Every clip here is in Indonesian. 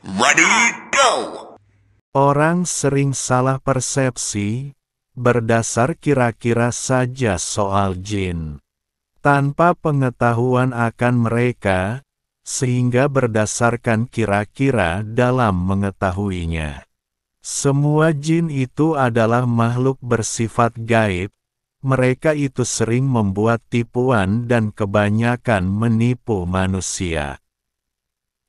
Ready, go! Orang sering salah persepsi, berdasar kira-kira saja soal jin, tanpa pengetahuan akan mereka, sehingga berdasarkan kira-kira dalam mengetahuinya. Semua jin itu adalah makhluk bersifat gaib, mereka itu sering membuat tipuan dan kebanyakan menipu manusia.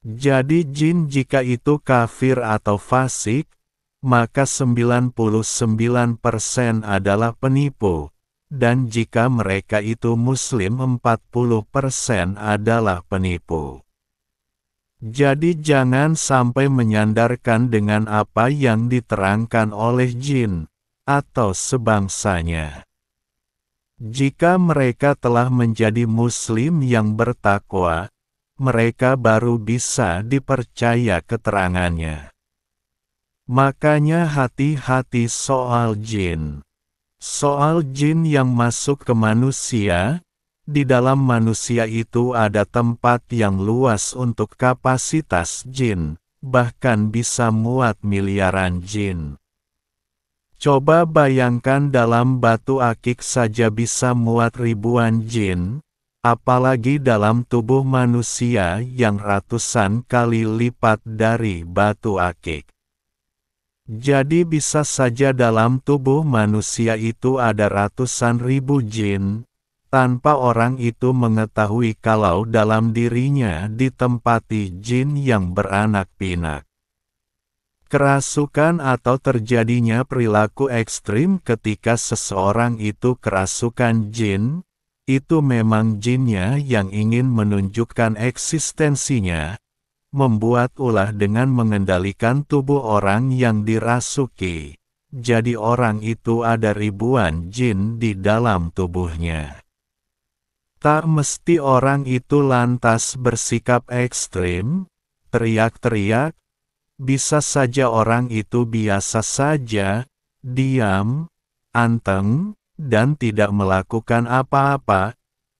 Jadi jin jika itu kafir atau fasik, maka 99% adalah penipu, dan jika mereka itu muslim 40% adalah penipu. Jadi jangan sampai menyandarkan dengan apa yang diterangkan oleh jin, atau sebangsanya. Jika mereka telah menjadi muslim yang bertakwa, mereka baru bisa dipercaya keterangannya. Makanya hati-hati soal jin. Soal jin yang masuk ke manusia, di dalam manusia itu ada tempat yang luas untuk kapasitas jin, bahkan bisa muat miliaran jin. Coba bayangkan dalam batu akik saja bisa muat ribuan jin, apalagi dalam tubuh manusia yang ratusan kali lipat dari batu akik. Jadi bisa saja dalam tubuh manusia itu ada ratusan ribu jin, tanpa orang itu mengetahui kalau dalam dirinya ditempati jin yang beranak pinak. Kerasukan atau terjadinya perilaku ekstrim ketika seseorang itu kerasukan jin, itu memang jinnya yang ingin menunjukkan eksistensinya, membuat ulah dengan mengendalikan tubuh orang yang dirasuki. Jadi orang itu ada ribuan jin di dalam tubuhnya. Tak mesti orang itu lantas bersikap ekstrim, teriak-teriak, bisa saja orang itu biasa saja, diam, anteng, dan tidak melakukan apa-apa.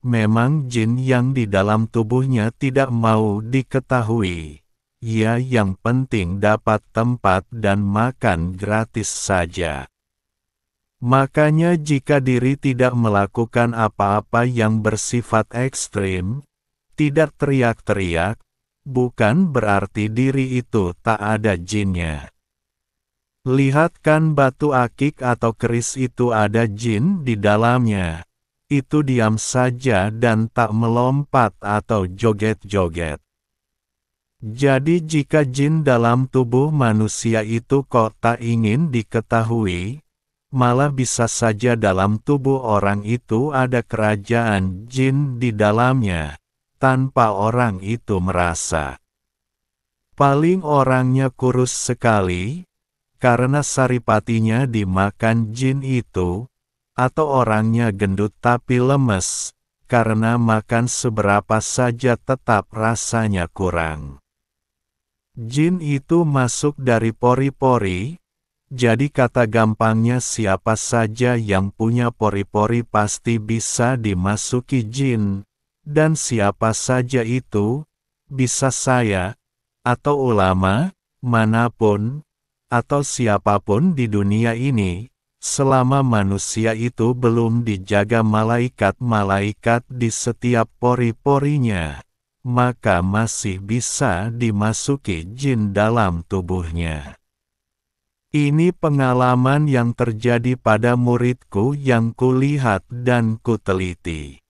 Memang jin yang di dalam tubuhnya tidak mau diketahui. Ya, yang penting dapat tempat dan makan gratis saja. Makanya jika diri tidak melakukan apa-apa yang bersifat ekstrim, tidak teriak-teriak, bukan berarti diri itu tak ada jinnya. Lihat kan batu akik atau keris itu ada jin di dalamnya. Itu diam saja dan tak melompat atau joget-joget. Jadi jika jin dalam tubuh manusia itu kok tak ingin diketahui, malah bisa saja dalam tubuh orang itu ada kerajaan jin di dalamnya, tanpa orang itu merasa. Paling orangnya kurus sekali, karena saripatinya dimakan jin itu, atau orangnya gendut tapi lemes, karena makan seberapa saja tetap rasanya kurang. Jin itu masuk dari pori-pori, jadi kata gampangnya siapa saja yang punya pori-pori pasti bisa dimasuki jin. Dan siapa saja itu, bisa saya, atau ulama, manapun, atau siapapun di dunia ini, selama manusia itu belum dijaga malaikat-malaikat di setiap pori-porinya, maka masih bisa dimasuki jin dalam tubuhnya. Ini pengalaman yang terjadi pada muridku yang kulihat dan kuteliti.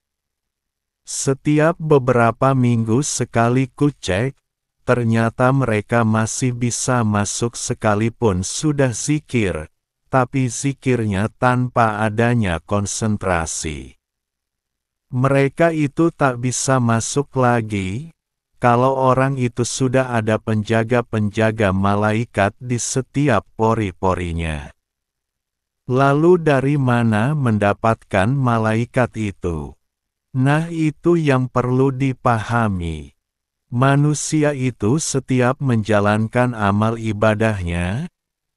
Setiap beberapa minggu sekali kucek, ternyata mereka masih bisa masuk sekalipun sudah zikir, tapi zikirnya tanpa adanya konsentrasi. Mereka itu tak bisa masuk lagi, kalau orang itu sudah ada penjaga-penjaga malaikat di setiap pori-porinya. Lalu dari mana mendapatkan malaikat itu? Nah, itu yang perlu dipahami. Manusia itu setiap menjalankan amal ibadahnya,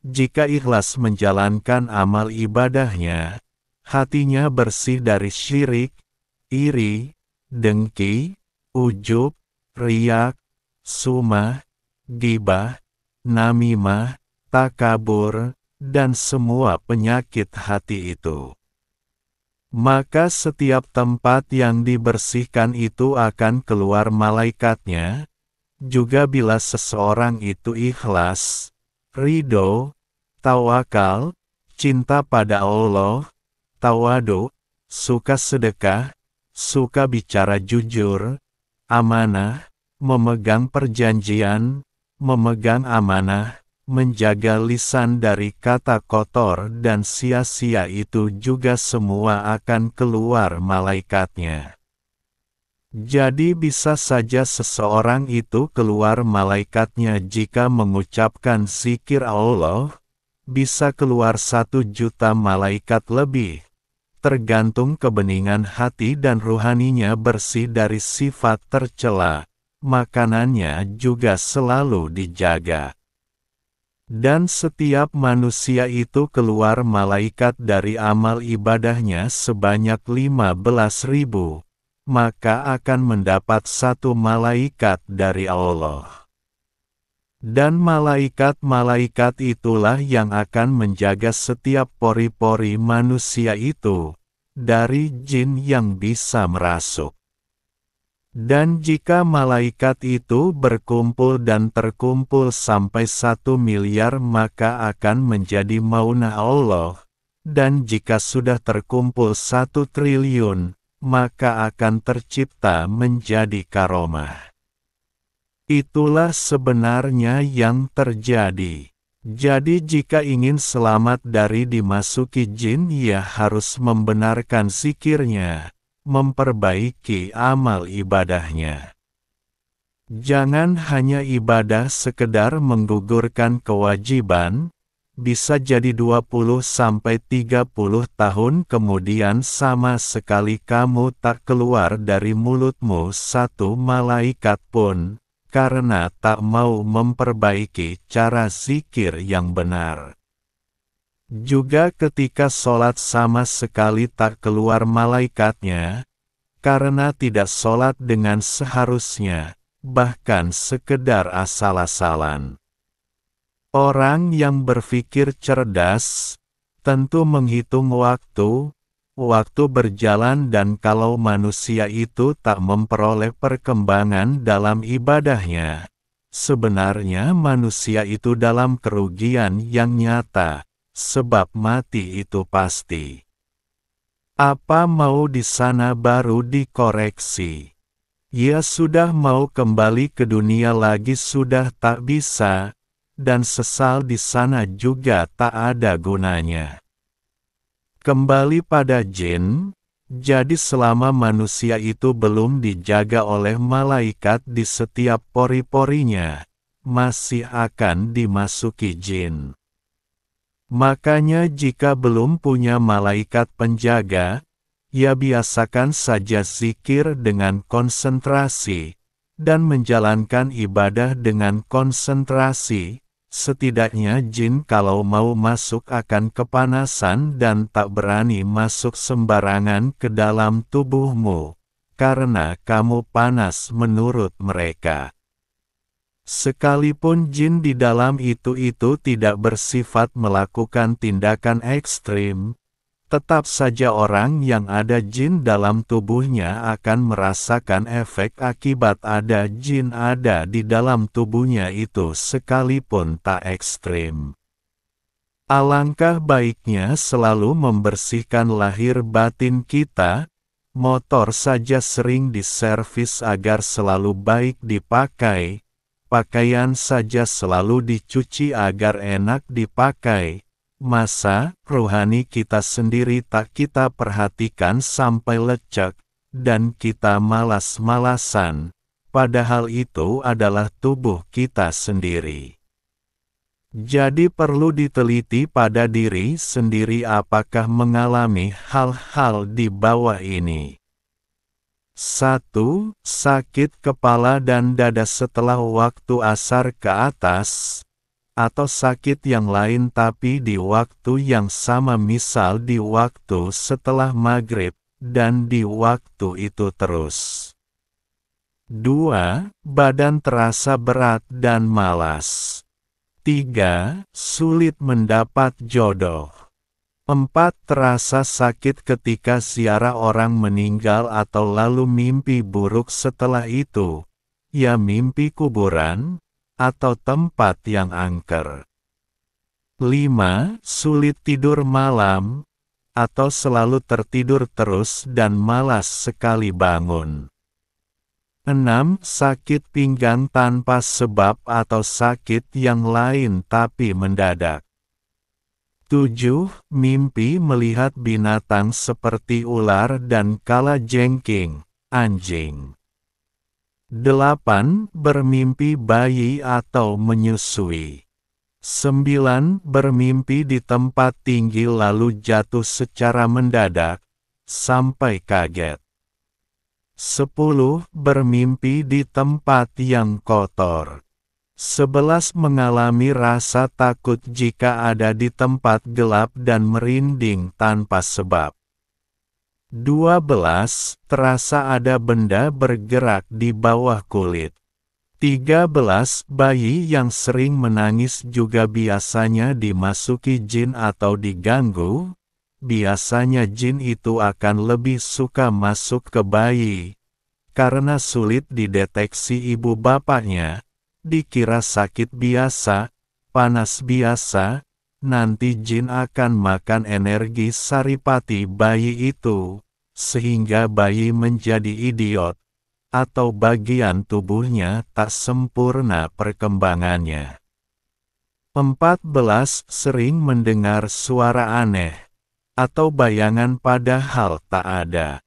jika ikhlas menjalankan amal ibadahnya, hatinya bersih dari syirik, iri, dengki, ujub, riak, sumah, gibah, namimah, takabur, dan semua penyakit hati itu. Maka setiap tempat yang dibersihkan itu akan keluar malaikatnya, juga bila seseorang itu ikhlas, ridho, tawakal, cinta pada Allah, tawadu, suka sedekah, suka bicara jujur, amanah, memegang perjanjian, memegang amanah, menjaga lisan dari kata kotor dan sia-sia itu juga semua akan keluar malaikatnya. Jadi bisa saja seseorang itu keluar malaikatnya jika mengucapkan zikir Allah, bisa keluar 1 juta malaikat lebih, tergantung kebeningan hati dan ruhaninya bersih dari sifat tercela, makanannya juga selalu dijaga. Dan setiap manusia itu keluar malaikat dari amal ibadahnya sebanyak 15.000, maka akan mendapat 1 malaikat dari Allah. Dan malaikat-malaikat itulah yang akan menjaga setiap pori-pori manusia itu, dari jin yang bisa merasuk. Dan jika malaikat itu berkumpul dan terkumpul sampai 1 miliar maka akan menjadi maunah Allah, dan jika sudah terkumpul 1 triliun, maka akan tercipta menjadi karomah. Itulah sebenarnya yang terjadi. Jadi jika ingin selamat dari dimasuki jin ya harus membenarkan zikirnya, memperbaiki amal ibadahnya. Jangan hanya ibadah sekedar menggugurkan kewajiban, bisa jadi 20-30 tahun kemudian sama sekali kamu tak keluar dari mulutmu 1 malaikat pun, karena tak mau memperbaiki cara zikir yang benar. Juga ketika sholat sama sekali tak keluar malaikatnya, karena tidak sholat dengan seharusnya, bahkan sekedar asal-asalan. Orang yang berpikir cerdas, tentu menghitung waktu berjalan dan kalau manusia itu tak memperoleh perkembangan dalam ibadahnya, sebenarnya manusia itu dalam kerugian yang nyata. Sebab mati itu pasti. Apa mau di sana baru dikoreksi? Ya sudah mau kembali ke dunia lagi sudah tak bisa, dan sesal di sana juga tak ada gunanya. Kembali pada jin, jadi selama manusia itu belum dijaga oleh malaikat di setiap pori-porinya, masih akan dimasuki jin. Makanya jika belum punya malaikat penjaga, ya biasakan saja zikir dengan konsentrasi, dan menjalankan ibadah dengan konsentrasi, setidaknya jin kalau mau masuk akan kepanasan dan tak berani masuk sembarangan ke dalam tubuhmu, karena kamu panas menurut mereka. Sekalipun jin di dalam itu tidak bersifat melakukan tindakan ekstrim, tetap saja orang yang ada jin dalam tubuhnya akan merasakan efek akibat ada jin ada di dalam tubuhnya itu sekalipun tak ekstrim. Alangkah baiknya selalu membersihkan lahir batin kita, motor saja sering diservis agar selalu baik dipakai, pakaian saja selalu dicuci agar enak dipakai. Masa rohani kita sendiri tak kita perhatikan sampai lecek, dan kita malas-malasan, padahal itu adalah tubuh kita sendiri. Jadi perlu diteliti pada diri sendiri apakah mengalami hal-hal di bawah ini. 1. Sakit kepala dan dada setelah waktu asar ke atas, atau sakit yang lain tapi di waktu yang sama misal di waktu setelah maghrib, dan di waktu itu terus. 2. Badan terasa berat dan malas. 3. Sulit mendapat jodoh. 4. Terasa sakit ketika ziarah orang meninggal atau lalu mimpi buruk setelah itu, ya mimpi kuburan, atau tempat yang angker. 5. Sulit tidur malam, atau selalu tertidur terus dan malas sekali bangun. 6. Sakit pinggang tanpa sebab atau sakit yang lain tapi mendadak. 7. Mimpi melihat binatang seperti ular dan kalajengking, anjing. 8. Bermimpi bayi atau menyusui. 9. Bermimpi di tempat tinggi lalu jatuh secara mendadak, sampai kaget. 10. Bermimpi di tempat yang kotor. 11. Mengalami rasa takut jika ada di tempat gelap dan merinding tanpa sebab. 12. Terasa ada benda bergerak di bawah kulit. 13. Bayi yang sering menangis juga biasanya dimasuki jin atau diganggu. Biasanya jin itu akan lebih suka masuk ke bayi, karena sulit dideteksi ibu bapaknya, dikira sakit biasa, panas biasa, nanti jin akan makan energi saripati bayi itu, sehingga bayi menjadi idiot, atau bagian tubuhnya tak sempurna perkembangannya. 14. Sering mendengar suara aneh, atau bayangan padahal tak ada.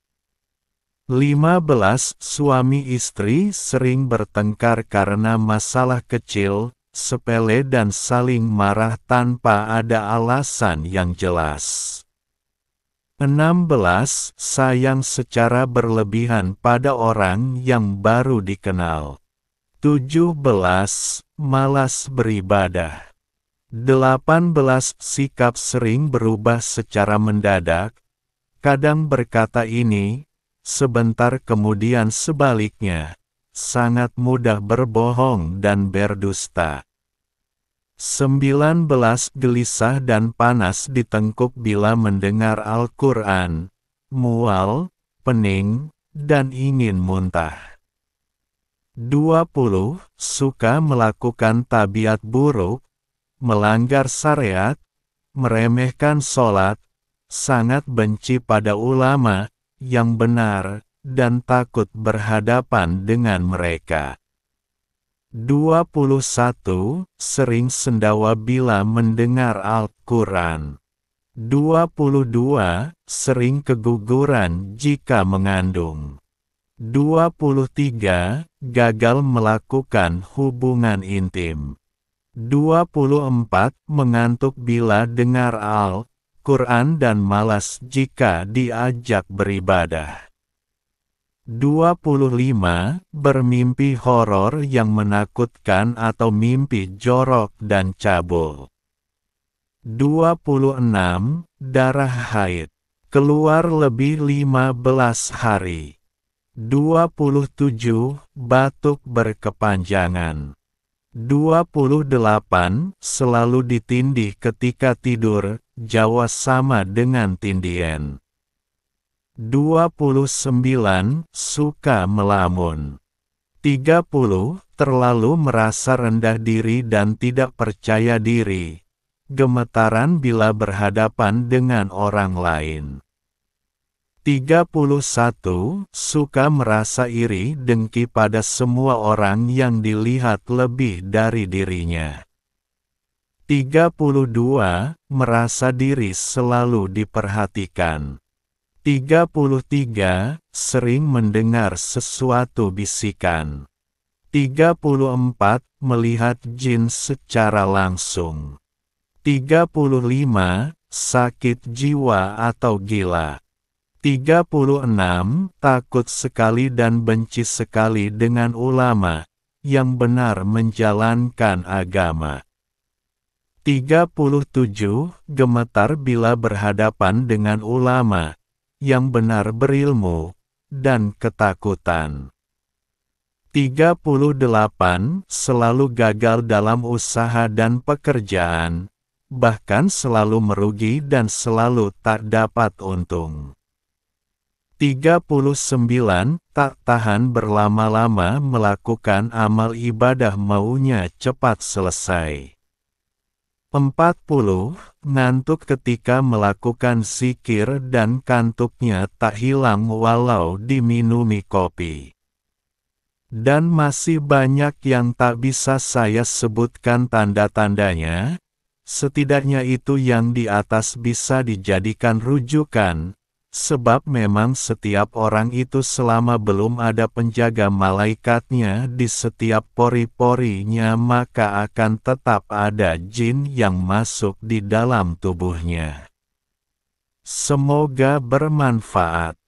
15. Suami istri sering bertengkar karena masalah kecil, sepele dan saling marah tanpa ada alasan yang jelas. 16. Sayang secara berlebihan pada orang yang baru dikenal. 17. Malas beribadah. 18. Sikap sering berubah secara mendadak, kadang berkata ini, sebentar kemudian sebaliknya, sangat mudah berbohong dan berdusta. 19. Gelisah dan panas di tengkuk bila mendengar Al-Quran, mual, pening, dan ingin muntah. 20. Suka melakukan tabiat buruk, melanggar syariat, meremehkan sholat, sangat benci pada ulama yang benar, dan takut berhadapan dengan mereka. 21. Sering sendawa bila mendengar Al-Quran. 22. Sering keguguran jika mengandung. 23. Gagal melakukan hubungan intim. 24. Mengantuk bila dengar Al-Quran dan malas jika diajak beribadah. 25. Bermimpi horor yang menakutkan atau mimpi jorok dan cabul. 26. Darah haid. Keluar lebih 15 hari. 27. Batuk berkepanjangan. 28. Selalu ditindih ketika tidur, Jawa sama dengan tindien. 29. Suka melamun. 30. Terlalu merasa rendah diri dan tidak percaya diri. Gemetaran bila berhadapan dengan orang lain. 31. Suka merasa iri dengki pada semua orang yang dilihat lebih dari dirinya. 32. Merasa diri selalu diperhatikan. 33. Sering mendengar sesuatu bisikan. 34. Melihat jin secara langsung. 35. Sakit jiwa atau gila. 36. Takut sekali dan benci sekali dengan ulama yang benar menjalankan agama. 37. Gemetar bila berhadapan dengan ulama yang benar berilmu, dan ketakutan. 38. Selalu gagal dalam usaha dan pekerjaan, bahkan selalu merugi dan selalu tak dapat untung. 39. Tak tahan berlama-lama melakukan amal ibadah, maunya cepat selesai. 40. Ngantuk ketika melakukan zikir dan kantuknya tak hilang walau diminumi kopi. Dan masih banyak yang tak bisa saya sebutkan tanda-tandanya, setidaknya itu yang di atas bisa dijadikan rujukan, sebab memang setiap orang itu selama belum ada penjaga malaikatnya di setiap pori-porinya maka akan tetap ada jin yang masuk di dalam tubuhnya. Semoga bermanfaat.